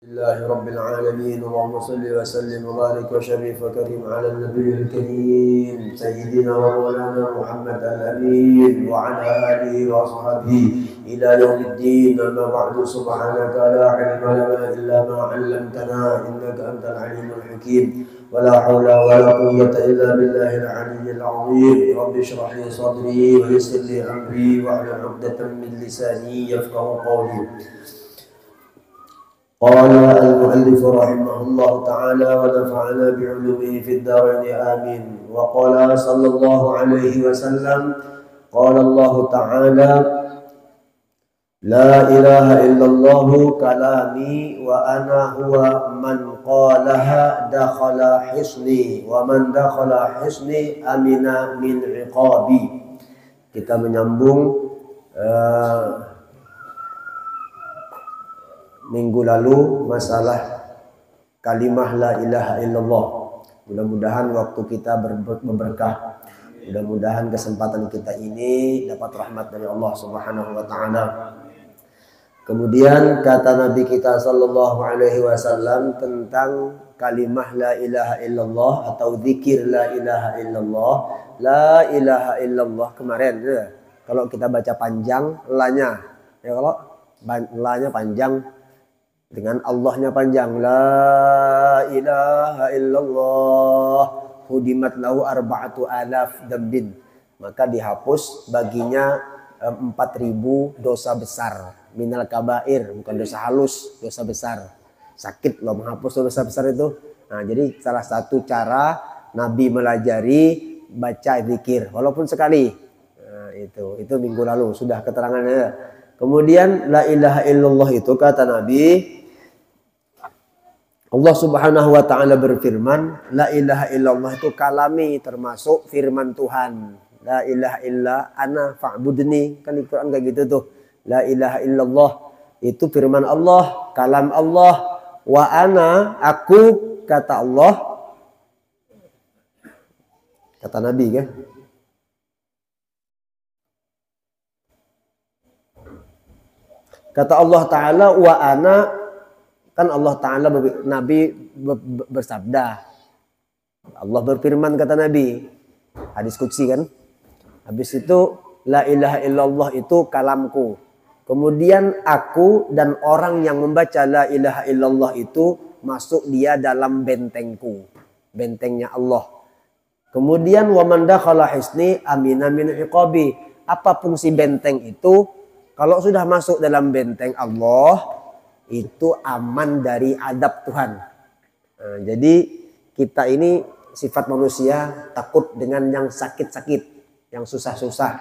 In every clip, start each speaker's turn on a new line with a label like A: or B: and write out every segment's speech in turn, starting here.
A: لله رب العالمين اللهم صل وسلم وبارك وشرف وكرم على النبي الكريم سيدنا ومولانا محمد الأمين وعلى آله وأصحابه إلى يوم الدين. أما بعد، سبحانك لا علم لنا إلا ما علمتنا إنك أنت العليم الحكيم، ولا حول ولا قوة إلا بالله العلي العظيم. رب اشرح لي صدري ويسر لي أمري واحلل عقدة من لساني يفقهوا قولي. قال المؤلف رحمه الله تعالى ونفعنا بعلومه في الدارين آمين. وقال صلى الله عليه وسلم قال الله تعالى لا إله إلا الله كلامي وأنا هو من قالها دخل حصني ومن دخل حصني أمن من عقابي. Kita menyambung minggu lalu masalah kalimah la ilaha illallah. Mudah-mudahan waktu kita berberkah. Mudah-mudahan kesempatan kita ini dapat rahmat dari Allah Subhanahu wa taala. Kemudian kata Nabi kita sallallahu alaihi wasallam tentang kalimah la ilaha illallah atau zikir la ilaha illallah. La ilaha illallah kemarin kalau kita baca panjang la-nya, ya kalau la-nya panjang dengan Allahnya panjang, la ilaha illallah hudimat lahu arba'atu alaf dambin, maka dihapus baginya 4.000 dosa besar. Minal kabair, bukan dosa halus, dosa besar. Sakit loh menghapus dosa besar itu. Nah, jadi salah satu cara Nabi melajari baca zikir walaupun sekali. Nah, itu minggu lalu sudah keterangannya. Kemudian la ilaha illallah itu kata Nabi, Allah Subhanahu wa taala berfirman, la ilaha illallah itu kalami, termasuk firman Tuhan. La ilaha illa ana fa'budni. Kan di Quran kayak gitu tuh. La ilaha illallah itu firman Allah, kalam Allah. Wa ana, aku, kata Allah. Kata Nabi kan? Kata Allah Ta'ala, wa ana, kan Allah Ta'ala, Nabi bersabda. Allah berfirman kata Nabi. Hadis qudsi kan. Habis itu la ilaha illallah itu kalamku. Kemudian aku dan orang yang membaca la ilaha illallah itu masuk dia dalam bentengku. Bentengnya Allah. Kemudian wa man dakhala hisni amina min iqabi. Apa fungsi benteng itu? Kalau sudah masuk dalam benteng Allah, itu aman dari adab Tuhan. Nah, jadi kita ini sifat manusia takut dengan yang sakit-sakit, yang susah-susah,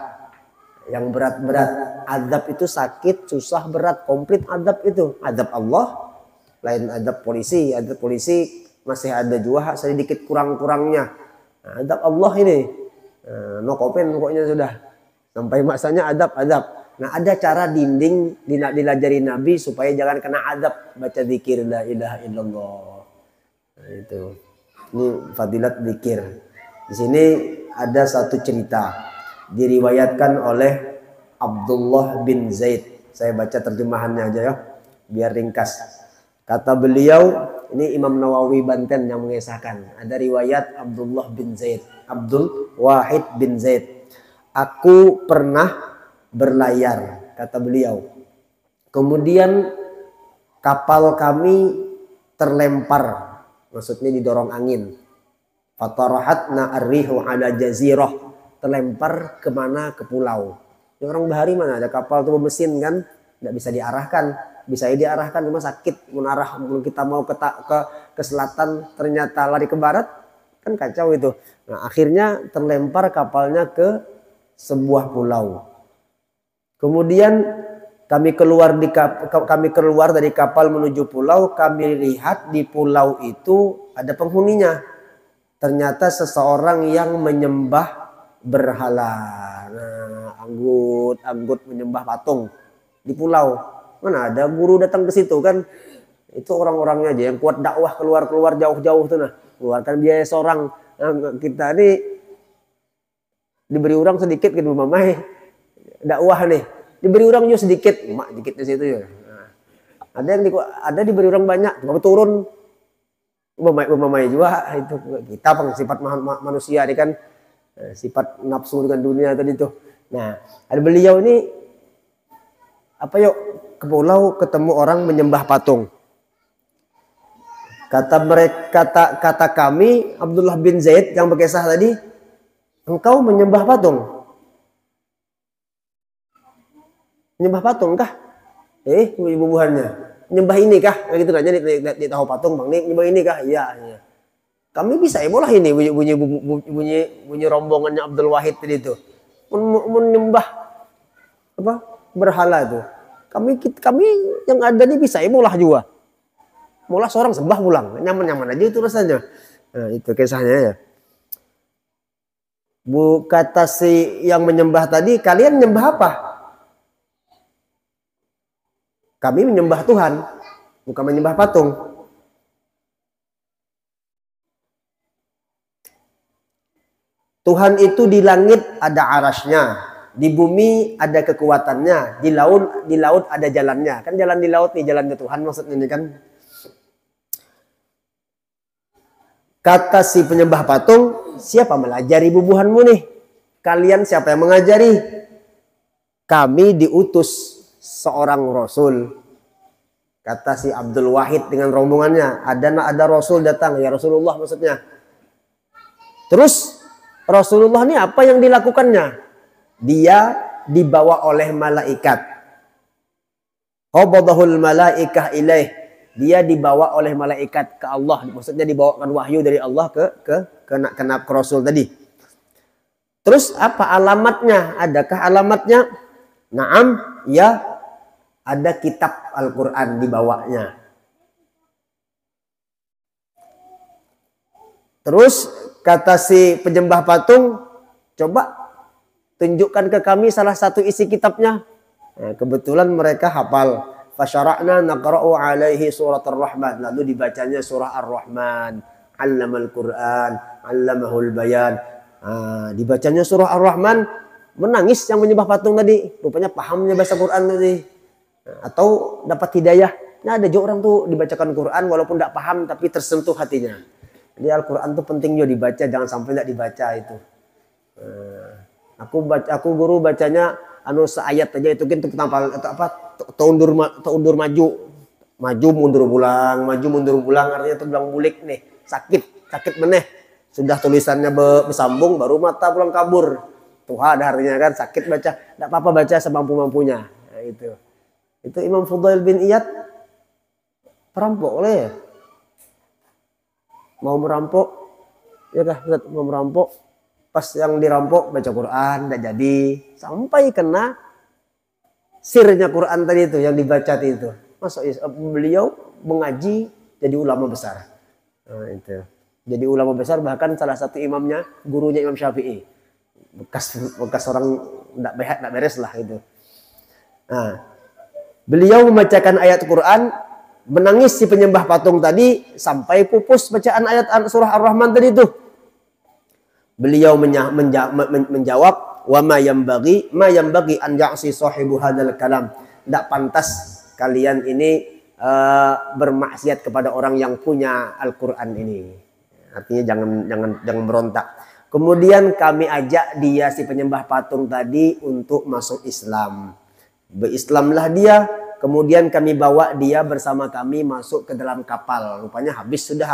A: yang berat-berat. Adab itu sakit, susah, berat, komplit adab itu. Adab Allah, lain adab polisi. Adab polisi masih ada juga sedikit kurang-kurangnya. Nah, adab Allah ini, no comment pokoknya sudah. Sampai masanya adab-adab. Nah, ada cara dilajari Nabi supaya jangan kena adab baca zikir la ilaha illallah. Nah, itu. Ini fadilat zikir. Di sini ada satu cerita diriwayatkan oleh Abdullah bin Zaid. Saya baca terjemahannya aja ya, biar ringkas. Kata beliau, ini Imam Nawawi Banten yang mengisahkan. Ada riwayat Abdullah bin Zaid, Abdul Wahid bin Zaid. Aku pernah berlayar, kata beliau. Kemudian kapal kami terlempar, maksudnya didorong angin. Fatarahatna ar-rihu ala jazirah, terlempar kemana? Ke pulau. Ini orang bahari mana ada kapal tuh mesin kan, tidak bisa diarahkan. Bisa diarahkan cuma sakit menarah. Kita mau ke selatan ternyata lari ke barat, kan kacau itu. Nah, akhirnya terlempar kapalnya ke sebuah pulau. Kemudian kami keluar dari kapal menuju pulau. Kami lihat di pulau itu ada penghuninya. Ternyata seseorang yang menyembah berhala. Nah, anggut menyembah patung di pulau. Mana ada guru datang ke situ kan? Itu orang-orangnya aja yang kuat dakwah keluar jauh-jauh tuh nah. Keluarkan biaya seorang. Nah, kita ini diberi orang sedikit gitu mamai. Dakwah nih, diberi orang juga sedikit, mak dikit di situ ya. Nah, Ada diberi orang banyak, tapi turun memamai juga itu kita sifat manusia ini kan sifat nafsu dengan dunia tadi tuh. Nah, ada beliau ini apa yuk ke pulau ketemu orang menyembah patung. Kata kami Abdullah bin Zaid yang berkisah tadi, engkau menyembah patung. Menyembah patung kah? Bubuhannya. Nyembah ini kah? Gitu nanya di tahu patung bang, nyembah ini kah? Iya. Kami bisa bolah ini bunyi rombongannya Abdul Wahid tadi itu. Menyembah apa? Berhala itu. Kami yang ada ini bisa bolah juga. Mulai seorang sembah pulang, nyaman-nyaman aja itu rasanya. Nah, itu kisahnya ya. Kata si yang menyembah tadi, kalian menyembah apa? Kami menyembah Tuhan, bukan menyembah patung. Tuhan itu di langit ada arasnya, di bumi ada kekuatannya, di laut ada jalannya. Kan jalan di laut nih, jalannya Tuhan maksudnya ini kan. Kata si penyembah patung, siapa melajari bubuhanmu nih? Kalian siapa yang mengajari? Kami diutus seorang rasul. Kata si Abdul Wahid dengan rombongannya, ada rasul datang, ya Rasulullah maksudnya. Terus Rasulullah ini apa yang dilakukannya? Dia dibawa oleh malaikat. Qabadahul malaikah ilaih. Dia dibawa oleh malaikat ke Allah, maksudnya dibawakan wahyu dari Allah ke Rasul tadi. Terus apa alamatnya? Adakah alamatnya? Naam, ya, ada kitab Al-Quran dibawanya. Terus kata si penyembah patung, coba tunjukkan ke kami salah satu isi kitabnya. Nah, kebetulan mereka hafal. Fasyara'na naqra'u alaihi surat ar-Rahman. Lalu dibacanya surah ar-Rahman. Allamal Qur'an, allamahul bayan. Dibacanya surah ar-Rahman. Menangis yang menyembah patung tadi. Rupanya pahamnya bahasa Quran tadi. Atau dapat hidayah. Nah, ada juga orang tuh dibacakan Quran walaupun tidak paham tapi tersentuh hatinya. Jadi Al-Quran tuh penting juga dibaca. Jangan sampai tidak dibaca itu. Aku guru bacanya seayat aja itu kan undur mundur pulang artinya itu bilang bulik nih sakit meneh sudah tulisannya bersambung baru mata pulang kabur Tuhan artinya kan sakit baca tidak apa-apa baca semampu-mampunya. Nah, itu Imam Fudail bin Iyad perampok oleh mau merampok ya kah mau merampok. Pas yang dirampok baca Quran tidak jadi sampai kena sirnya Quran tadi itu yang dibaca itu. Masuk beliau mengaji jadi ulama besar. Nah, itu. Jadi ulama besar bahkan salah satu imamnya gurunya Imam Syafi'i. Bekas orang tidak beres lah itu. Nah, beliau membacakan ayat Quran menangis si penyembah patung tadi sampai pupus bacaan ayat surah Ar-Rahman tadi itu. Beliau menjawab wa ma yambaghi an ya'si sahibu hadzal kalam. Tidak pantas kalian ini bermaksiat kepada orang yang punya Al-Qur'an ini. Artinya jangan berontak. Kemudian kami ajak dia si penyembah patung tadi untuk masuk Islam. Berislamlah dia, kemudian kami bawa dia bersama kami masuk ke dalam kapal. Rupanya habis sudah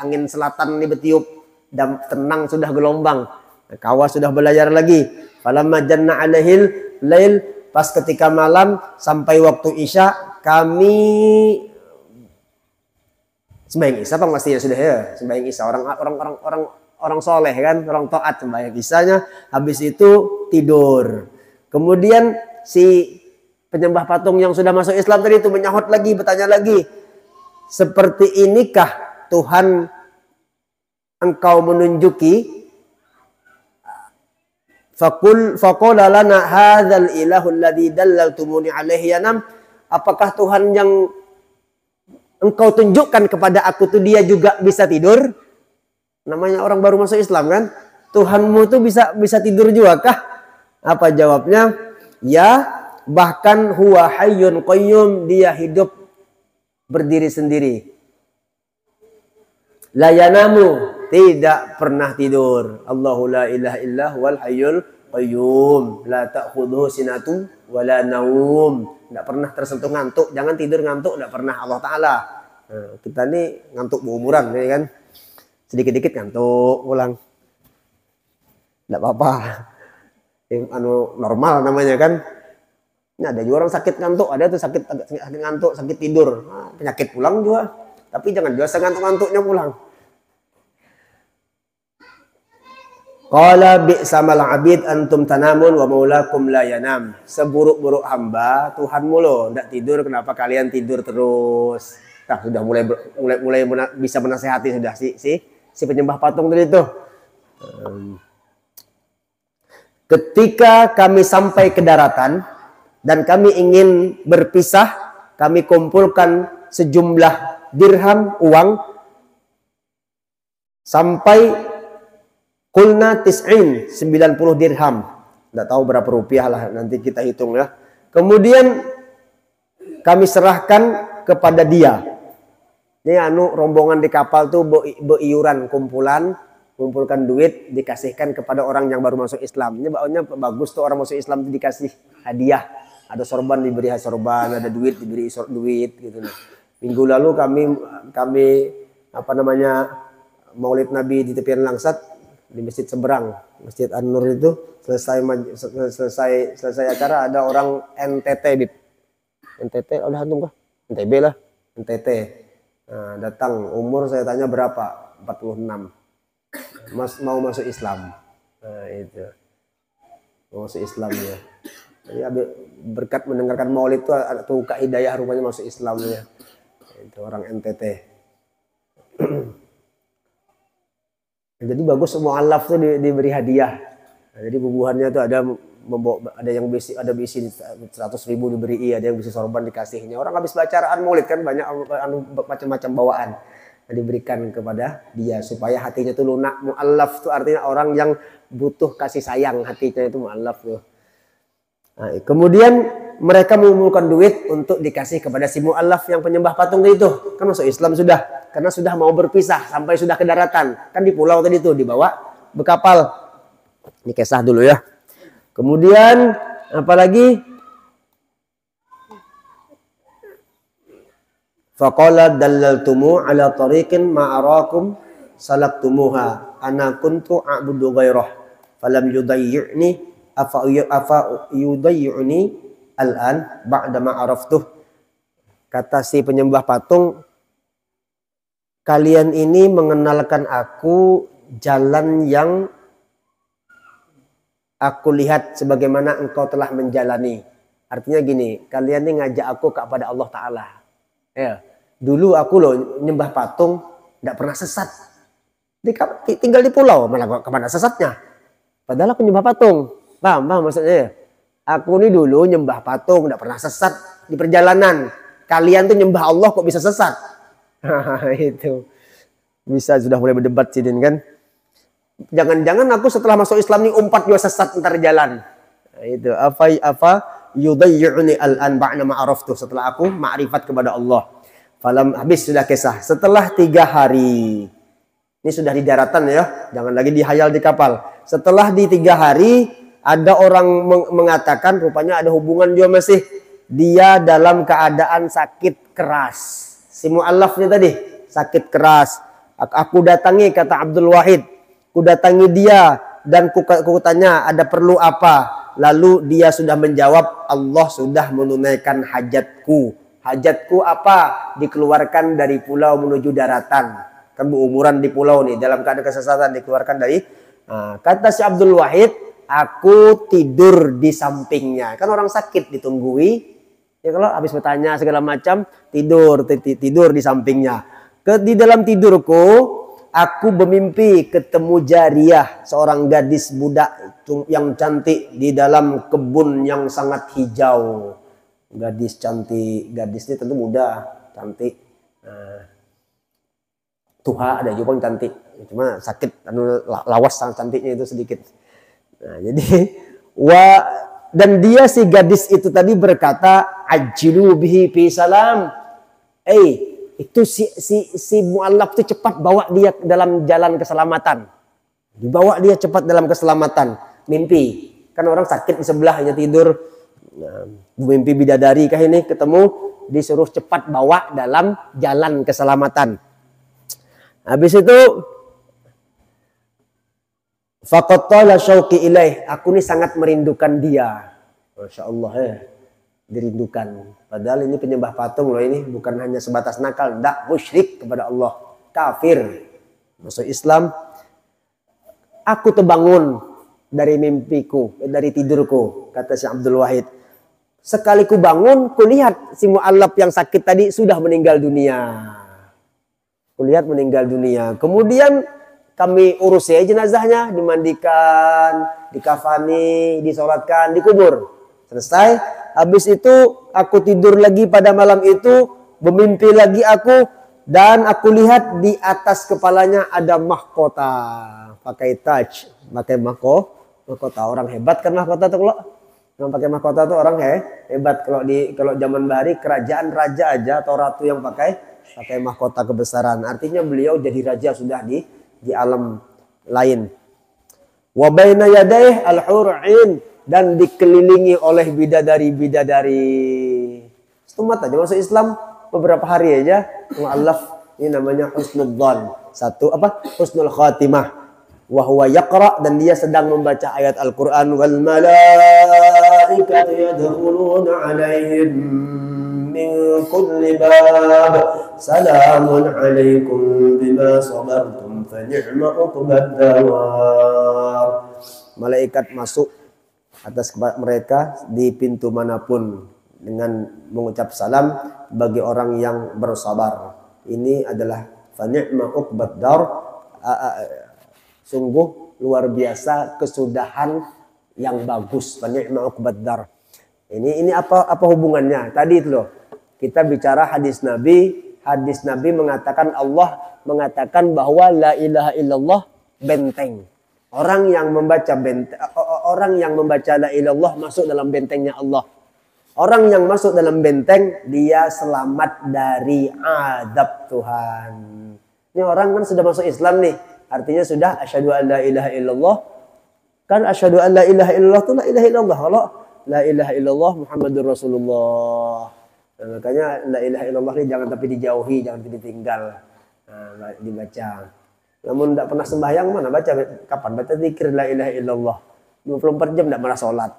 A: angin selatan ini bertiup. Dan tenang sudah gelombang. Kawas sudah belajar lagi. Falamma janna alaihil lail, pas ketika malam sampai waktu Isya kami sembahyang Isya Bang pastinya sudah ya. Sembahyang Isya orang soleh kan, orang taat sembahyang Isyanya, habis itu tidur. Kemudian si penyembah patung yang sudah masuk Islam tadi itu menyahut lagi, bertanya lagi. Seperti inikah Tuhan engkau menunjuki? Faqala lana hadzal ilahu alladzi dallaltumuni alaihi yanam. Apakah Tuhan yang engkau tunjukkan kepada aku tuh dia juga bisa tidur? Namanya orang baru masuk Islam kan? Tuhanmu tuh bisa tidur juga kah? Apa jawabnya? Ya, bahkan huwa hayyun qayyum, dia hidup berdiri sendiri. La yanamu, tidak pernah tidur. Allahu la ilaha illah wal hayyul qayyum. La ta'khudhuhu sinatun wala naum. Tidak pernah tersentuh ngantuk. Jangan tidur ngantuk, tidak pernah Allah Ta'ala. Nah, kita ini ngantuk berumuran, ya kan? Sedikit-dikit ngantuk, pulang. Tidak apa-apa. Normal namanya kan. Ini ada juga orang sakit ngantuk, ada tuh sakit ngantuk, sakit tidur, penyakit pulang juga. Tapi jangan biasa ngantuk-ngantuknya pulang. Qala bi'samal abid antum tanamun wa maulakum la yanam. Seburuk-buruk hamba, Tuhanmu loh enggak tidur, kenapa kalian tidur terus? Nah, sudah mulai bisa menasehati sudah si penyembah patung tadi itu. Ketika kami sampai ke daratan dan kami ingin berpisah, kami kumpulkan sejumlah dirham uang sampai kulna tis'in 90 dirham. Tidak tahu berapa rupiah lah, nanti kita hitung ya. Kemudian kami serahkan kepada dia. Ini rombongan di kapal tuh beiuran kumpulkan duit, dikasihkan kepada orang yang baru masuk Islam. Ini baunya bagus tuh, orang masuk Islam itu dikasih hadiah. Ada sorban diberi sorban, ada duit diberi duit gitu. Minggu lalu kami Maulid Nabi di tepian Langsat di Masjid Seberang, Masjid An-Nur itu selesai acara ada orang NTT Bib. NTT udah antum kah? NTB lah, NTT. Nah, datang, umur saya tanya berapa? 46. Mau masuk Islam. Nah, itu. Mau masuk Islam ya. Jadi berkat mendengarkan maulid itu atau Kak Hidayah rupanya masuk Islam ya. Itu orang NTT. Jadi bagus semua mu'allaf tuh diberi hadiah. Nah, jadi bubuhannya tuh ada yang ada bisi 100.000 diberi, ada yang bisi sorban dikasihnya. Orang habis bacaan maulid kan banyak macam-macam bawaan. Nah, diberikan kepada dia supaya hatinya tuh lunak. Mu'allaf tuh artinya orang yang butuh kasih sayang, hatinya itu mu'allaf tuh. Nah, kemudian mereka mengumpulkan duit untuk dikasih kepada si mu'allaf yang penyembah patung itu. Kan masuk Islam sudah, karena sudah mau berpisah sampai sudah ke daratan. Kan di pulau tadi itu dibawa berkapal. Ini kisah dulu ya. Kemudian apalagi? Faqala dallaltumu ala tariqin ma arakum salaktumuha ana kuntu a'budu ghairah falam yudayyi'ni afa yudayyi'ni al'an ba'da ma araftuh. Kata si penyembah patung, kalian ini mengenalkan aku jalan yang aku lihat sebagaimana engkau telah menjalani. Artinya gini, kalian ini ngajak aku kepada Allah Ta'ala. Ya, dulu aku loh nyembah patung, tidak pernah sesat. Tinggal di pulau, malah kemana sesatnya? Padahal aku nyembah patung. Paham maksudnya? Aku ini dulu nyembah patung, tidak pernah sesat di perjalanan. Kalian tuh nyembah Allah kok bisa sesat? Itu bisa sudah mulai berdebat sih kan? Jangan-jangan aku setelah masuk Islam ini umpat juga sesat ntar jalan. Nah, itu apa yudayyi'uni al-an ba'na ma'araftu, setelah aku ma'rifat kepada Allah. Falam, habis sudah kisah. Setelah 3 hari. Ini sudah di daratan ya, jangan lagi dihayal di kapal. Setelah di 3 hari ada orang mengatakan rupanya ada hubungan juga masih, dia dalam keadaan sakit keras. Si mu'allafnya tadi sakit keras. Aku datangi, kata Abdul Wahid. Ku datangi dia dan ku tanya ada perlu apa. Lalu dia sudah menjawab, Allah sudah menunaikan hajatku. Hajatku apa? Dikeluarkan dari pulau menuju daratan. Kan berumuran di pulau nih, dalam keadaan kesesatan dikeluarkan dari. Nah, kata si Abdul Wahid, aku tidur di sampingnya. Kan orang sakit ditunggui. Ya kalau habis bertanya segala macam, tidur di sampingnya. Di dalam tidurku, aku bermimpi ketemu Jariyah, seorang gadis budak yang cantik di dalam kebun yang sangat hijau. Gadis cantik, gadis ini tentu muda, cantik. Nah, tuha ada juga yang cantik, cuma sakit, lawas sangat cantiknya itu sedikit. Nah, jadi dan dia si gadis itu tadi berkata, ajilu bihi fi salam. itu si mu'allaf itu cepat bawa dia dalam jalan keselamatan. Dibawa dia cepat dalam keselamatan. Mimpi. Kan orang sakit di sebelahnya tidur. Nah, mimpi bidadari kah ini ketemu, disuruh cepat bawa dalam jalan keselamatan. Habis itu faqad tala syauqi ilaih, aku ini sangat merindukan dia. Masya Allah dirindukan. Padahal ini penyembah patung loh, ini bukan hanya sebatas nakal, tidak, musyrik kepada Allah, kafir, masuk Islam. Aku terbangun dari mimpiku, dari tidurku, kata Syekh Abdul Wahid. Sekali ku bangun, kulihat si mu'allaf yang sakit tadi sudah meninggal dunia. Kulihat meninggal dunia. Kemudian kami urus ya jenazahnya, dimandikan, dikafani, disolatkan, dikubur. Selesai. Habis itu aku tidur lagi pada malam itu, bermimpi lagi aku, dan aku lihat di atas kepalanya ada mahkota, pakai taj, pakai mahkota. Orang hebat kan mahkota tuh, kalau yang pakai mahkota tuh orang hebat. Kalau zaman bahari kerajaan raja aja atau ratu yang pakai mahkota kebesaran. Artinya beliau jadi raja sudah di alam lain. Wa baina yadayhi al-hur 'ain, dan dikelilingi oleh bidadari-bidadari. Setumat aja masuk Islam beberapa hari aja. Mu'allaf ini namanya husnul dzan. Satu apa? Husnul khatimah. Wa huwa yaqra, dan dia sedang membaca ayat Al-Qur'an, wal malaikatu yadkhuluna 'alaihim min kulli bab salamun 'alaikum bima sabartum fa ni'ma 'uqbad dawar. Malaikat masuk atas mereka di pintu manapun dengan mengucap salam bagi orang yang bersabar. Ini adalah fa ni'ma 'uqbad dar. Sungguh luar biasa kesudahan yang bagus. Ni'ma uqbad dar. Ini apa hubungannya? Tadi itu loh. Kita bicara hadis Nabi. Hadis Nabi mengatakan, Allah mengatakan bahwa la ilaha illallah benteng. Orang yang membaca la ilaha illallah masuk dalam bentengnya Allah. Orang yang masuk dalam benteng, dia selamat dari azab Tuhan. Ini orang kan sudah masuk Islam nih. Artinya sudah asyhadu an la ilaha illallah. Kan asyhadu an la ilaha illallah itu la ilaha illallah. Kalau la ilaha illallah Muhammadur Rasulullah. Nah, makanya la ilaha illallah ini jangan tapi dijauhi, jangan ditinggal. Nah, dibaca. Namun tidak pernah sembahyang mana baca? Kapan baca zikir la ilaha illallah? 24 jam tidak pernah sholat.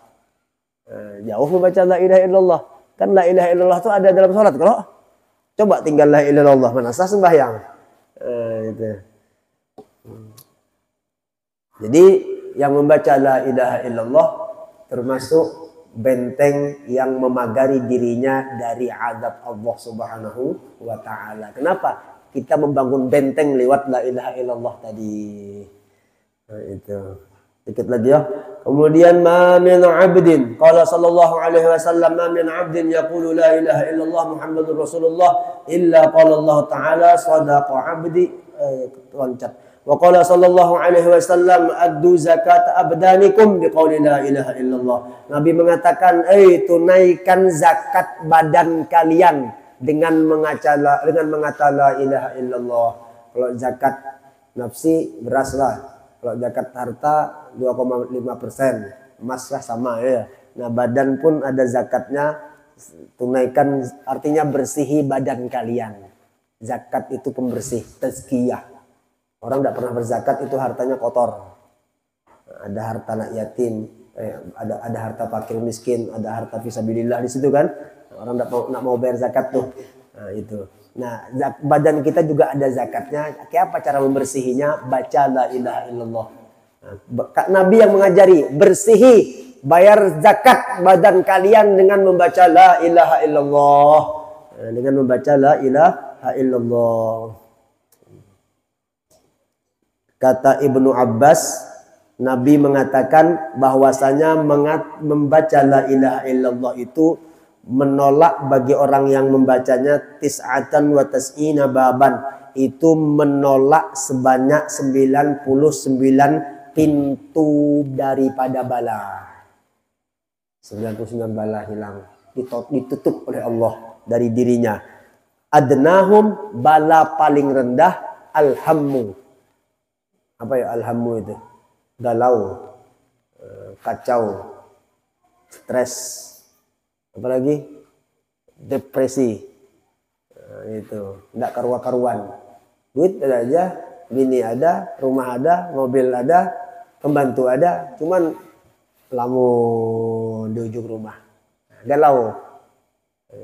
A: Jauh membaca la ilaha illallah. Kan la ilaha illallah itu ada dalam sholat. Kalau coba tinggal la ilaha illallah, mana sah sembahyang? Gitu. Jadi yang membaca la ilaha illallah termasuk benteng yang memagari dirinya dari azab Allah Subhanahu wa taala. Kenapa? Kita membangun benteng lewat la ilaha illallah tadi. Nah, itu. Dikit lagi ya. Kemudian ma min 'abdin qala sallallahu alaihi wasallam ma min 'abdin yaqulu la ilaha illallah Muhammadur Rasulullah illa qala Allah taala sadaqa 'abdi loncat. Wa qala sallallahu alaihi wasallam addu zakat abdanikum biqauli la ilaha illallah. Nabi mengatakan, tunaikan zakat badan kalian dengan mengata la ilaha illallah. Kalau zakat nafsi beras lah. Kalau zakat harta 2,5%. Emas lah sama ya. Nah, badan pun ada zakatnya. Tunaikan artinya bersihi badan kalian. Zakat itu pembersih, tazkiyah. Orang tidak pernah berzakat itu hartanya kotor. Ada harta anak yatim, ada harta fakir miskin, ada harta fisabilillah di situ kan. Orang tidak mau bayar zakat tuh. Nah itu. Nah badan kita juga ada zakatnya. Kayak apa cara membersihinya? Baca la ilaha illallah. Nah, Nabi yang mengajari bersihi, bayar zakat badan kalian dengan membaca la ilaha illallah. Nah, dengan membaca la ilaha illallah. Kata Ibnu Abbas, Nabi mengatakan bahwasanya membaca la ilaha illallah itu menolak bagi orang yang membacanya tis'atan wa tas'ina baban. Itu menolak sebanyak 99 pintu daripada bala. 99 bala hilang. Ditutup oleh Allah dari dirinya. Adnahum, bala paling rendah, alhammu. Apa ya alhammu itu? Galau, kacau, stres, apalagi depresi. Itu tidak karuan-karuan. Duit ada aja, bini ada, rumah ada, mobil ada, pembantu ada, cuman lamun di ujung rumah. Galau.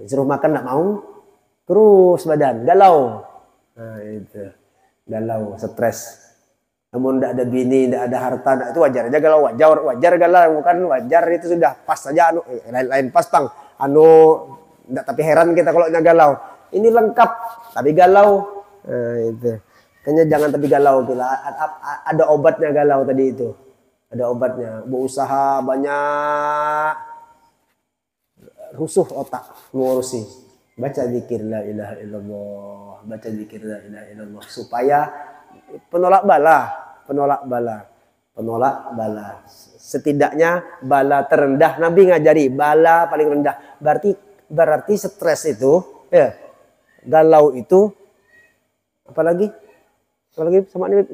A: Suruh makan tidak mau, terus badan galau. Nah, itu galau, stres. Namun tidak ada bini, tidak ada harta, itu wajar aja galau, wajar galau, bukan wajar itu sudah pas saja lain pas pang. Tidak, tapi heran kita kalau galau. Ini lengkap tapi galau. Nah, itu. Kayaknya jangan tapi galau kita. Ada obatnya galau tadi itu. Ada obatnya. Berusaha banyak, rusuh otak ngurusi. Baca zikir la ilaha illallah, baca zikir la ilaha illallah supaya penolak bala. Setidaknya bala terendah Nabi ngajari, bala paling rendah. Berarti stres itu, ya, galau itu, apalagi sama ini,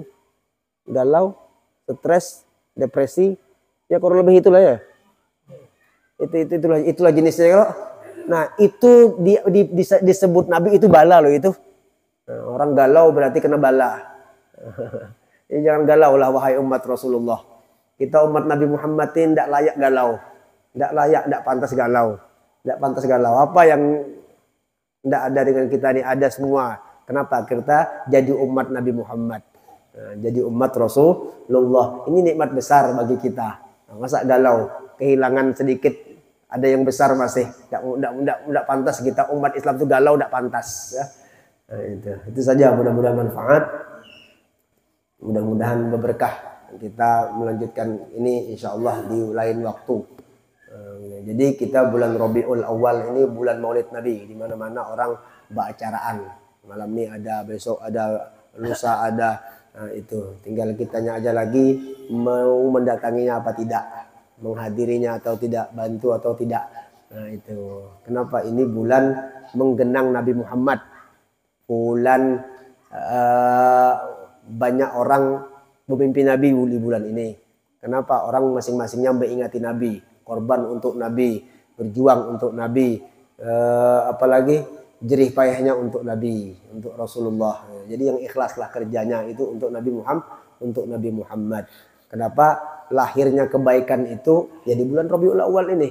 A: galau, stres, depresi, ya kurang lebih itulah ya. Itulah jenisnya kalau. Nah itu disebut Nabi itu bala loh itu. Nah, orang galau berarti kena bala. Jadi jangan galau lah wahai umat Rasulullah. Kita umat Nabi Muhammad ini tidak layak galau. Tidak pantas galau. Apa yang tidak ada dengan kita ini ada semua. Kenapa? Kita jadi umat Nabi Muhammad. Nah, jadi umat Rasulullah. Ini nikmat besar bagi kita. Nah, masa galau, kehilangan sedikit, ada yang besar masih. Tidak pantas kita umat Islam itu galau, tidak pantas. Ya. Nah, itu saja, mudah-mudahan manfaat. Mudah-mudahan berberkah. Kita melanjutkan ini insya Allah di lain waktu. Jadi kita bulan Rabiul Awal ini bulan Maulid Nabi. Di mana-mana orang beracaraan. Malam ini ada, besok ada, lusa ada. Nah, itu tinggal kitanya aja lagi mau mendatanginya apa tidak, menghadirinya atau tidak, bantu atau tidak. Nah itu kenapa ini bulan menggenang Nabi Muhammad, bulan banyak orang memimpin Nabi di bulan ini. Kenapa? Orang masing-masingnya mengingati Nabi, korban untuk Nabi, berjuang untuk Nabi, apalagi jerih payahnya untuk Nabi, untuk Rasulullah. Jadi yang ikhlaslah kerjanya itu untuk Nabi Muhammad. Kenapa? Lahirnya kebaikan itu ya di bulan Rabiul Awal ini.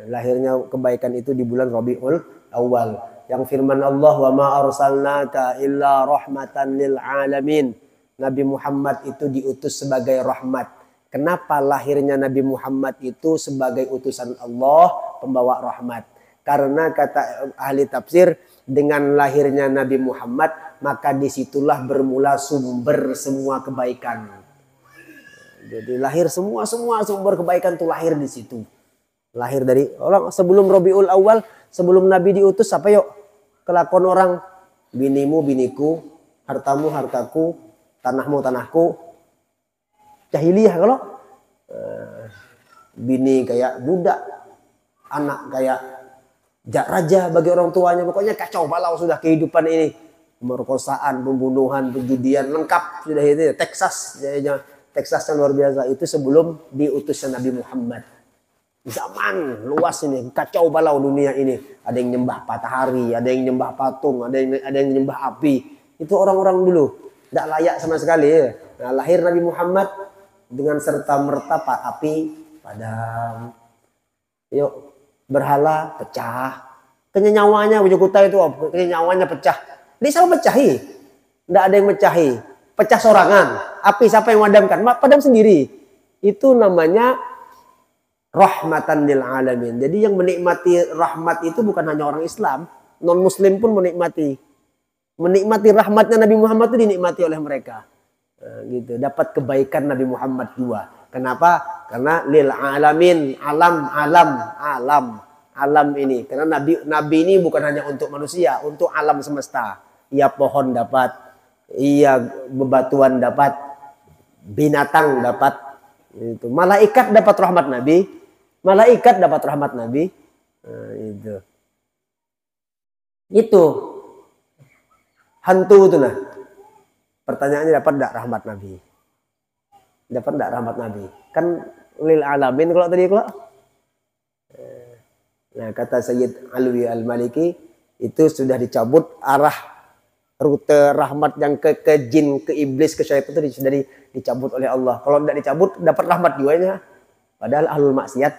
A: Lahirnya kebaikan itu di bulan Rabiul Awal. Yang firman Allah, wa ma arsalnaka illa rahmatan lil alamin. Nabi Muhammad itu diutus sebagai rahmat. Kenapa lahirnya Nabi Muhammad itu sebagai utusan Allah, pembawa rahmat? Karena kata ahli tafsir, dengan lahirnya Nabi Muhammad, maka disitulah bermula sumber semua kebaikan. Jadi lahir semua sumber kebaikan itu lahir di situ. Lahir dari orang sebelum Rabiul Awal, sebelum Nabi diutus, apa yuk? Kelakuan orang, binimu biniku, hartamu hartaku, tanahmu tanahku. Jahiliyah kalau bini kayak budak, anak kayak raja bagi orang tuanya. Pokoknya kacau balau sudah kehidupan ini. Pemerkosaan, pembunuhan, penjudian, lengkap sudah itu. Texas yang luar biasa. Itu sebelum diutusnya Nabi Muhammad. Zaman luas ini, kacau balau dunia ini. Ada yang nyembah matahari, ada yang nyembah patung, ada yang nyembah api. Itu orang-orang dulu. Tidak layak sama sekali. Ya. Nah, lahir Nabi Muhammad dengan serta-merta api padam. Yuk, berhala pecah. Kenyawanya Bujukuta itu, kenyawanya pecah. Dia selalu pecahi. Tidak ada yang mecahi. Pecah sorangan. Api siapa yang memadamkan? Padam sendiri. Itu namanya rahmatan lil alamin. Jadi yang menikmati rahmat itu bukan hanya orang Islam, non Muslim pun menikmati rahmatnya Nabi Muhammad itu dinikmati oleh mereka. Nah, gitu. Dapat kebaikan Nabi Muhammad juga. Kenapa? Karena lil alamin, alam ini. Karena Nabi ini bukan hanya untuk manusia, untuk alam semesta. Ia pohon dapat, ia bebatuan dapat, binatang dapat. Itu. Malaikat dapat rahmat Nabi. Nah, itu. Itu hantu itu nah. Pertanyaannya dapat enggak rahmat Nabi? Dapat enggak rahmat Nabi? Kan lil alamin kalau tadi kalau. Nah, kata Sayyid Alwi Al-Maliki itu sudah dicabut arah rute rahmat yang ke jin, ke iblis, ke syaitan itu sudah dicabut oleh Allah. Kalau tidak dicabut dapat rahmat juga. Padahal ahlul maksiat.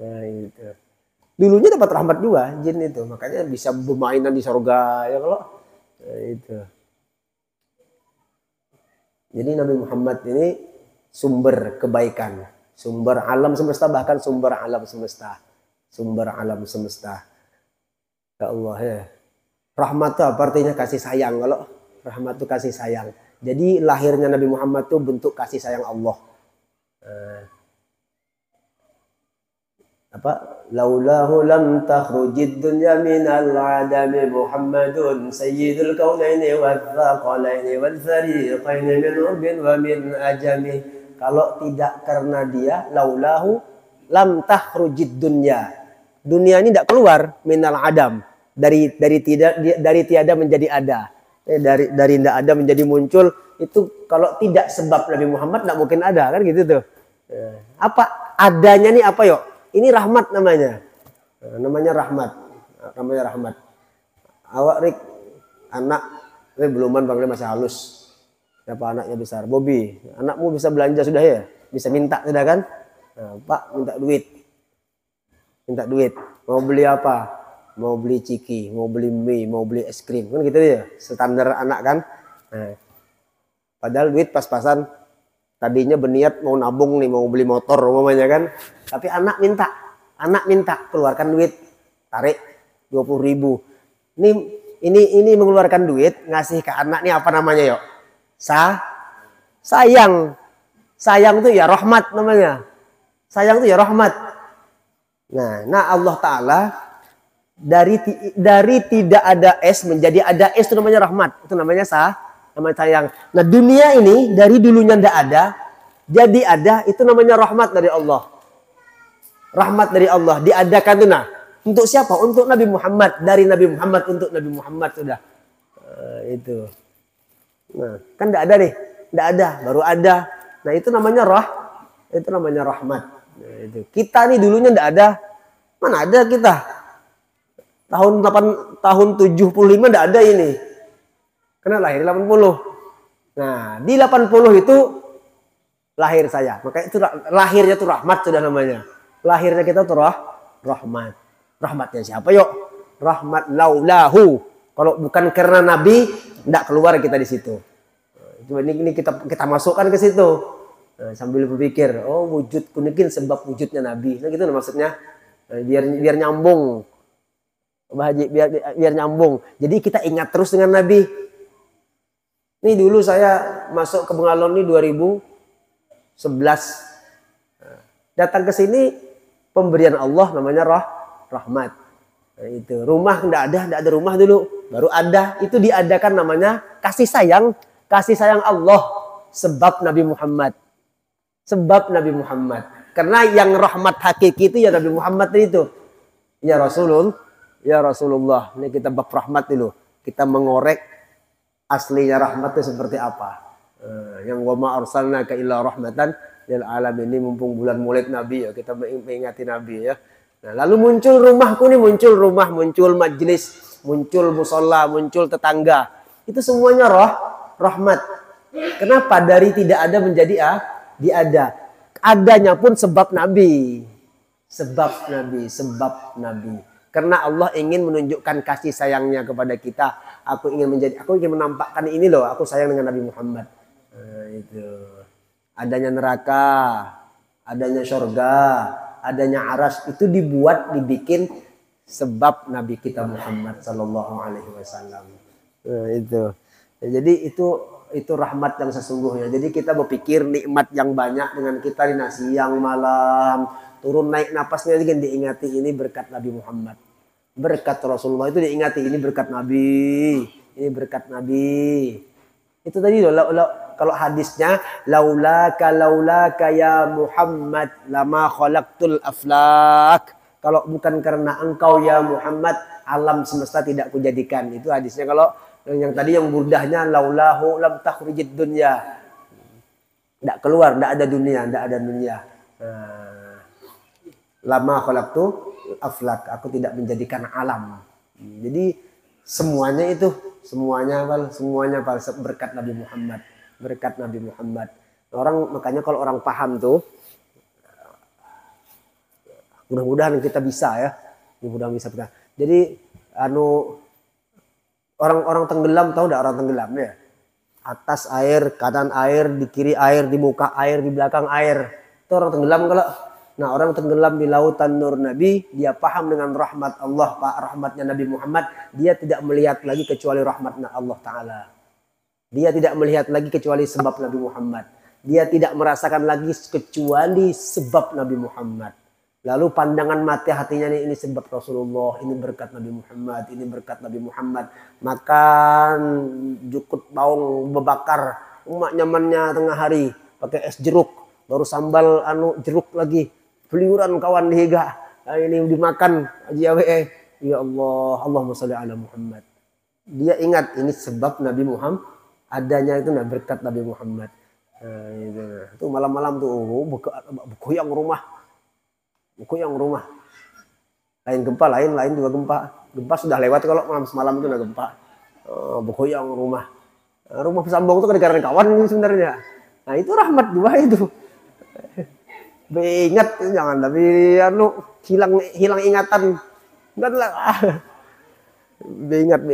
A: Nah, itu. Dulunya dapat rahmat juga jin itu, makanya bisa bermainan di surga ya kalau itu. Jadi Nabi Muhammad ini sumber kebaikan, sumber alam semesta, bahkan sumber alam semesta, sumber alam semesta. Ya Allah ya. Rahmat itu apa artinya? Kasih sayang. Kalau rahmat itu kasih sayang. Jadi lahirnya Nabi Muhammad itu bentuk kasih sayang Allah. Apa? Laulahu lam takhrujid dunya minal adami Muhammadun sayyidul kaunaini wathaqalaini wal fariqaini min urbin wa min ajami. Kalau tidak karena dia, laulahu lam takhrujid dunya. Dunia ini tidak keluar minal adam, dari tiada menjadi ada. Dari tidak ada menjadi muncul, itu kalau tidak sebab Nabi Muhammad tidak mungkin ada, kan gitu tuh. Apa adanya nih apa yuk? Ini rahmat namanya. Namanya rahmat. Namanya rahmat. Awak Rik, anak beluman panggil masih halus. Siapa anaknya besar? Bobby, anakmu bisa belanja sudah ya? Bisa minta sudah kan? Nah, Pak minta duit. Minta duit. Mau beli apa? Mau beli ciki, mau beli mie, mau beli es krim. Kan gitu ya, standar anak kan. Nah, padahal duit pas-pasan. Tadinya berniat mau nabung nih, mau beli motor umumnya kan. Tapi anak minta keluarkan duit, tarik 20.000. Ini mengeluarkan duit ngasih ke anak nih apa namanya yuk? Sayang. Sayang itu ya rahmat namanya. Sayang itu ya rahmat. Nah Allah Ta'ala dari tidak ada es menjadi ada es itu namanya rahmat. Itu namanya namanya sayang. Nah dunia ini dari dulunya tidak ada jadi ada, itu namanya rahmat dari Allah. Rahmat dari Allah diadakan itu. Nah untuk siapa? Untuk Nabi Muhammad. Dari Nabi Muhammad untuk Nabi Muhammad sudah. Itu. Nah kan tidak ada nih, tidak ada, baru ada. Nah itu namanya itu namanya rahmat. Nah, itu. Kita nih dulunya tidak ada. Mana ada kita? Tahun 75 tidak ada ini. Karena lahir 80. Nah, di 80 itu lahir saya. Makanya itu lahirnya itu rahmat sudah namanya. Lahirnya kita itu rahmat. Rahmatnya siapa yuk? Rahmat laulahu. Kalau bukan karena Nabi, tidak keluar kita di situ. Coba ini kita masukkan ke situ. Nah, sambil berpikir, oh wujudku mungkin sebab wujudnya Nabi. Nah gitu maksudnya. Biar nyambung. Pak Haji, biar nyambung. Jadi kita ingat terus dengan Nabi. Ini dulu saya masuk ke Bengalon ini 2011. Datang ke sini pemberian Allah namanya rahmat. Nah, itu rumah tidak ada rumah dulu, baru ada. Itu diadakan namanya kasih sayang Allah sebab Nabi Muhammad. Sebab Nabi Muhammad. Karena yang rahmat hakiki itu ya Nabi Muhammad itu. Ya Rasulullah. Ini kita bab rahmat dulu. Kita mengorek aslinya rahmat itu seperti apa. Yang wa ma arsalnaka illa rahmatan lil alamin. Ini mumpung bulan Maulid Nabi ya, kita mengingati Nabi ya. Nah, lalu muncul rumahku nih, muncul rumah, muncul majlis, muncul musola, muncul tetangga. Itu semuanya rahmat. Kenapa dari tidak ada menjadi ada? Adanya pun sebab Nabi. Sebab Nabi. Karena Allah ingin menunjukkan kasih sayangnya kepada kita. Aku ingin menampakkan ini loh, aku sayang dengan Nabi Muhammad. Nah, itu. Adanya neraka, adanya surga, adanya aras itu dibikin sebab Nabi kita Muhammad Sallallahu Alaihi Wasallam. Nah, itu. Jadi itu rahmat yang sesungguhnya. Jadi kita berpikir nikmat yang banyak dengan kita di siang malam, turun naik napasnya lagi diingati ini berkat Nabi Muhammad. Berkat Rasulullah itu diingati ini berkat Nabi. Ini berkat Nabi. Itu tadi loh, kalau hadisnya laulaka ya Muhammad lama khalaqtul aflak. kalau bukan karena engkau ya Muhammad, alam semesta tidak kujadikan. Itu hadisnya. Kalau yang tadi yang burdahnya laulahu lam takhrijid dunya. Tidak keluar, tidak ada dunia, tidak ada dunia. Lama khalaqtu aflak, aku tidak menjadikan alam. Jadi semuanya itu, semuanya berkat Nabi Muhammad, berkat Nabi Muhammad. Orang makanya kalau orang paham tuh, mudah-mudahan kita bisa ya, mudah-mudahan bisa kita. Jadi orang-orang tenggelam, tahu tidak orang tenggelam ya? Atas air, kanan air, di kiri air, di muka air, di belakang air. Itu orang tenggelam kalau. Nah, orang tenggelam di lautan nur Nabi, dia paham dengan rahmat Allah, rahmatnya Nabi Muhammad, dia tidak melihat lagi kecuali rahmatnya Allah Ta'ala. Dia tidak melihat lagi kecuali sebab Nabi Muhammad. Dia tidak merasakan lagi kecuali sebab Nabi Muhammad. Lalu pandangan mata hatinya ini sebab Rasulullah, ini berkat Nabi Muhammad, ini berkat Nabi Muhammad. Makan jukut baung berbakar, umak nyamannya tengah hari, pakai es jeruk, baru sambal jeruk lagi. Peliuran kawan dihiga, ini dimakan aja ya Allah, Allahumma sholli ala Muhammad. Dia ingat ini sebab Nabi Muhammad, adanya itu berkat Nabi Muhammad. Itu malam-malam tuh bergoyang rumah, lain gempa, lain juga gempa sudah lewat kalau malam itu udah gempa. Bergoyang rumah Sambong itu karena kawan ini sebenarnya. Nah itu rahmat dua itu. Beingat jangan tapi hilang ingatan. Enggak lah.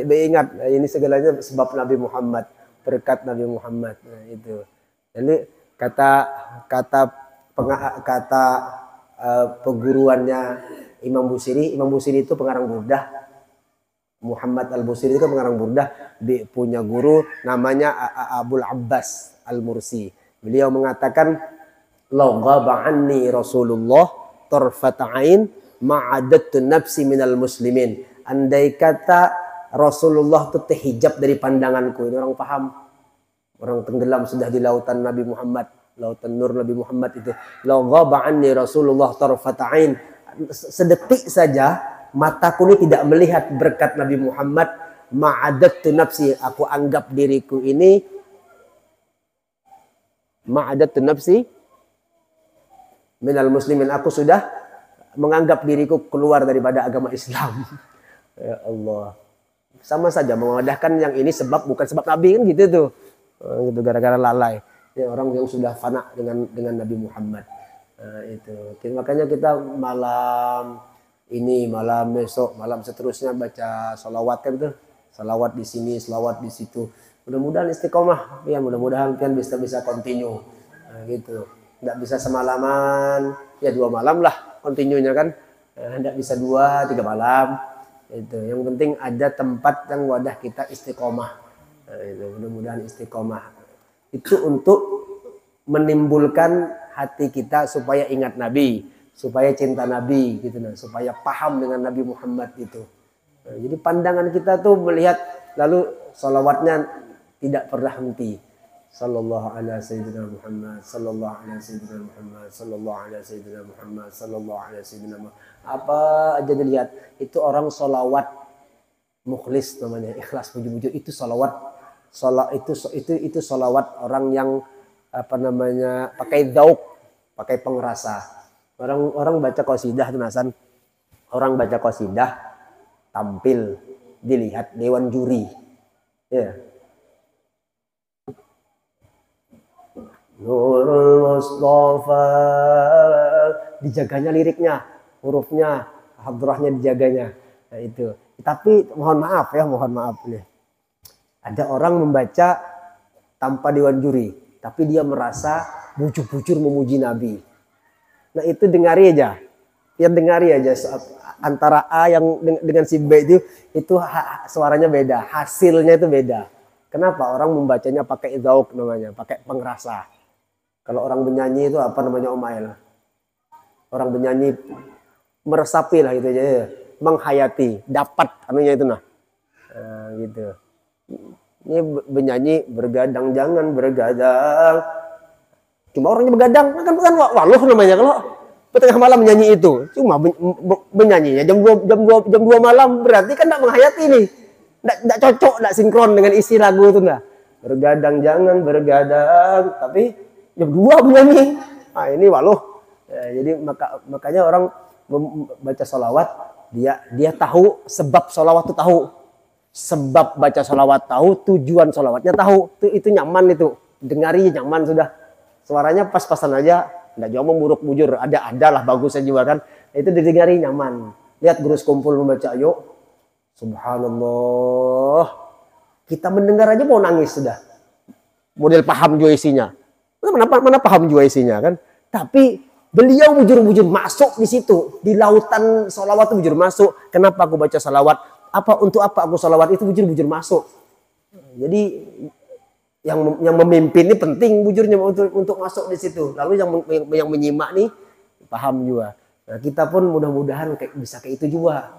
A: Beingat ini segalanya sebab Nabi Muhammad, berkat Nabi Muhammad. Nah, itu. Jadi kata peguruannya Imam Busiri itu pengarang burdah. Muhammad Al-Busiri itu pengarang burdah, punya guru namanya Abul Abbas Al-Mursi. Beliau mengatakan law ghaba anni Rasulullah tarfata ain ma'adattu nafsi minal muslimin. Andai kata Rasulullah itu terhijab dari pandanganku. Ini orang paham. Orang tenggelam sudah di lautan Nabi Muhammad, lautan nur Nabi Muhammad itu. Law ghaba anni Rasulullah tarfata ain. Sedetik saja mataku ini tidak melihat berkat Nabi Muhammad, ma'adattu nafsi, aku anggap diriku ini ma'adattu nafsi minal muslimin, aku sudah menganggap diriku keluar daripada agama Islam. Ya Allah. Sama saja mengwadahkan yang ini sebab bukan sebab Nabi kan gitu tuh. Gitu gara-gara lalai. Ya, orang yang sudah fana dengan Nabi Muhammad. Itu. Makanya kita malam ini, malam besok, malam seterusnya baca sholawat kan tuh. Sholawat di sini, sholawat di situ. Mudah-mudahan istiqomah. Ya mudah-mudahan kan bisa continue. Nah, gitu. Tidak bisa semalaman, ya 2 malam lah kontinunya kan. Tidak bisa 2, 3 malam. Itu. Yang penting ada tempat yang wadah kita istiqomah. Itu. Mudah-mudahan istiqomah. Itu untuk menimbulkan hati kita supaya ingat Nabi, supaya cinta Nabi, gitu nah, supaya paham dengan Nabi Muhammad itu. Nah, jadi pandangan kita tuh melihat lalu sholawatnya tidak pernah henti. Sallallahu ala sayyidina Muhammad, sallallahu ala sayyidina Muhammad, sallallahu ala sayyidina Muhammad, sallallahu ala sayyidina Muhammad. Apa aja dilihat, itu orang sholawat mukhlis namanya, ikhlas bujur-bujur, itu sholawat. Itu sholawat orang yang apa namanya pakai dzauq, pakai pengerasa. Orang baca qasidah tunasan, orang baca qasidah tampil dilihat dewan juri, ya. Nurul Mustafa, dijaganya liriknya, hurufnya, hadrahnya dijaganya. Nah itu. Tapi mohon maaf nih. Ada orang membaca tanpa dewan juri, tapi dia merasa bujur-bujur memuji Nabi. Nah itu dengari aja. Ya dengari aja antara A yang dengan si B itu suaranya beda, hasilnya itu beda. Kenapa? Orang membacanya pakai dzauq namanya, pakai pengerasa. Kalau orang bernyanyi itu apa namanya Omail? Orang bernyanyi meresapi lah gitu aja ya. Menghayati, dapat anunya itu nah. Gitu. Ini bernyanyi bergadang jangan bergadang. Cuma orangnya begadang kan bukan waluh namanya kalau tengah malam menyanyi itu. Cuma menyanyinya jam 2 malam, berarti kan tidak menghayati nih. Tidak cocok, tidak sinkron dengan isi lagu itu enggak. Bergadang jangan bergadang, tapi jam 2 menyanyi. Nah, ini waluh. Jadi makanya orang baca sholawat, dia tahu sebab sholawat itu tahu. Sebab baca sholawat tahu, tujuan sholawatnya tahu. Itu nyaman itu. Dengari nyaman sudah. Suaranya pas-pasan aja. Nggak jauh buruk bujur. Ada lah bagusnya juga kan. Itu didengari nyaman. Lihat guru kumpul membaca ayo. Subhanallah. Kita mendengar aja mau nangis sudah. Model paham juga isinya. Mana paham juga isinya kan. Tapi beliau bujur-bujur masuk di situ. Di lautan sholawat itu bujur masuk. Kenapa aku baca sholawat? Untuk apa aku sholawat itu bujur-bujur masuk. Jadi yang memimpin ini penting bujurnya untuk masuk di situ. Lalu yang menyimak nih paham juga. Nah, kita pun mudah-mudahan bisa kayak itu juga.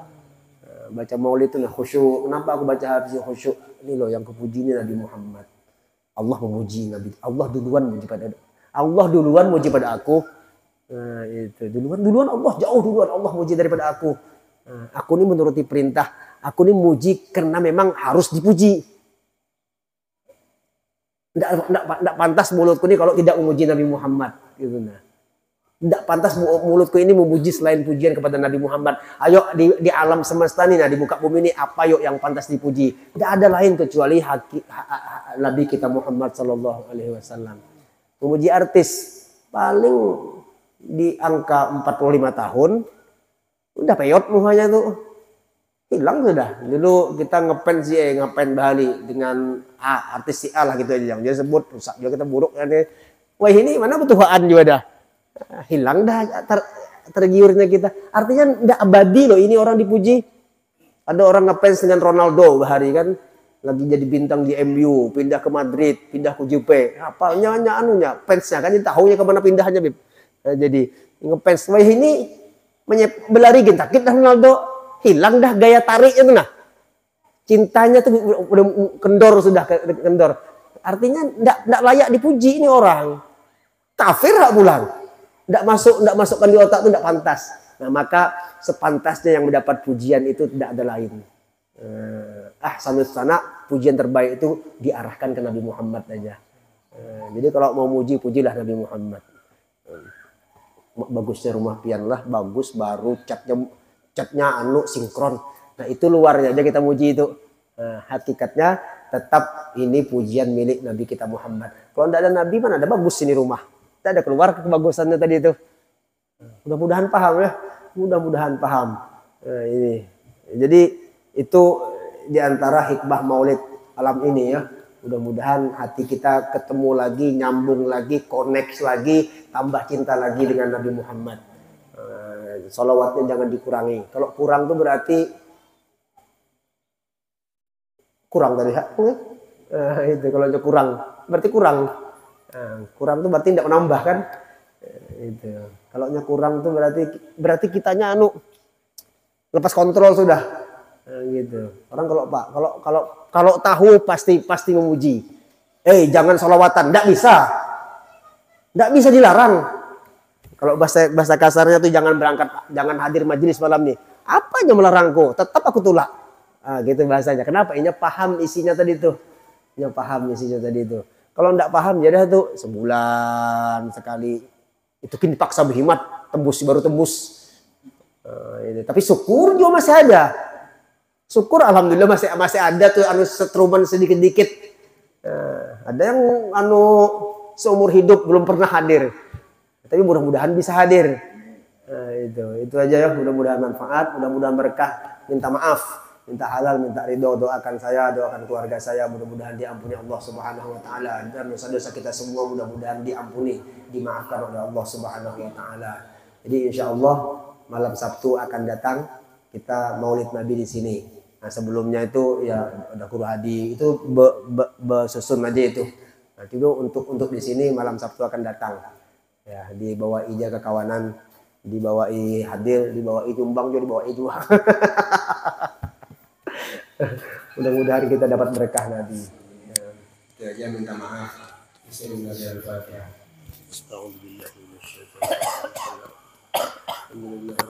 A: Baca maulid itu khusyuk. Kenapa aku baca habis khusyuk? Ini loh yang kepuji ini Nabi Muhammad. Allah memuji Nabi. Allah duluan muji pada aku. Nah, itu duluan Allah, jauh duluan Allah muji daripada aku. Nah, aku ini menuruti perintah. Aku ini muji karena memang harus dipuji. Tidak pantas mulutku ini kalau tidak memuji Nabi Muhammad. Gitu, nah. Tidak pantas mulutku ini memuji selain pujian kepada Nabi Muhammad. Ayo di alam semesta ini, nah, di muka bumi ini apa yuk yang pantas dipuji? Tidak ada lain kecuali Nabi kita Muhammad Sallallahu Alaihi Wasallam. Memuji artis paling di angka 45 tahun udah peyot mukanya tuh. Hilang sudah. Dulu kita ngepen Bali dengan artis si A lah gitu aja. Dia sebut rusak juga kita buruk. Wah ini mana ketuaan juga dah. Hilang dah tergiurnya kita. Artinya tidak abadi loh ini orang dipuji. Ada orang ngefans dengan Ronaldo bahari kan. Lagi jadi bintang di MU. Pindah ke Madrid. Pindah ke Juve. Apalnya anunya. Fansnya kan. Tahunya kemana pindahnya. Bib. Jadi ngefans. Wah ini belari gentakit dah Ronaldo. Hilang dah gaya tariknya tuh nah. Cintanya tuh udah kendor sudah kendor. Artinya enggak layak dipuji ini orang. Kafir enggak pulang. Enggak masukkan di otak itu enggak pantas. Nah, maka sepantasnya yang mendapat pujian itu tidak ada lain. Sambil sana pujian terbaik itu diarahkan ke Nabi Muhammad aja. Jadi kalau mau muji, pujilah Nabi Muhammad. Bagusnya rumah pian lah, bagus baru catnya sinkron. Nah itu luarnya aja kita muji itu. Nah, hakikatnya tetap ini pujian milik Nabi kita Muhammad. Kalau tidak ada Nabi mana ada bagus ini rumah. Tidak ada keluar kebagusannya tadi itu. Mudah-mudahan paham ya. Mudah-mudahan paham. Nah, ini. Jadi itu diantara hikmah maulid alam ini ya. Mudah-mudahan hati kita ketemu lagi, nyambung lagi, connect lagi, tambah cinta lagi dengan Nabi Muhammad. Salawatnya jangan dikurangi. Kalau kurang tuh berarti kurang dari hak. Itu kalau kurang berarti kurang. Kurang tuh berarti tidak menambah kan? Itu. Kalau kurang tuh berarti kitanya lepas kontrol sudah. Gitu. Orang kalau tahu pasti memuji. Jangan salawatan, tidak bisa. Tidak bisa dilarang. Kalau bahasa kasarnya tuh jangan berangkat, jangan hadir majelis malam nih. Apa aja melarangku? Tetap aku tolak. Gitu bahasanya. Kenapa? Ini paham isinya tadi tuh. Ini paham isinya tadi itu. Kalau enggak paham ya dah tuh sebulan sekali. Itu kini paksa berhemat, baru tembus. Tapi syukur juga masih ada. Syukur alhamdulillah masih ada tuh setruman sedikit-dikit. Ada yang seumur hidup belum pernah hadir. Tapi mudah-mudahan bisa hadir. Itu aja ya. Mudah-mudahan manfaat, mudah-mudahan berkah. Minta maaf, minta halal, minta ridho. Doakan saya, doakan keluarga saya. Mudah-mudahan diampuni Allah Subhanahu Wa Taala. Dan dosa-dosa kita semua mudah-mudahan diampuni, dimaafkan oleh Allah Subhanahu Wa Taala. Jadi insya Allah malam Sabtu akan datang kita Maulid Nabi di sini. Nah sebelumnya itu ya ada Guru Hadi itu susun aja itu. Nah itu untuk di sini malam Sabtu akan datang. Ya, dibawa jaga kawanan, dibawai hadir, dibawai jumbang juga, dibawai juga. Mudah-mudahan kita dapat berkah Nabi. Ya. Itu aja minta maaf. Bismillahirrahmanirrahim. Astagfirullahaladzim. Alhamdulillah.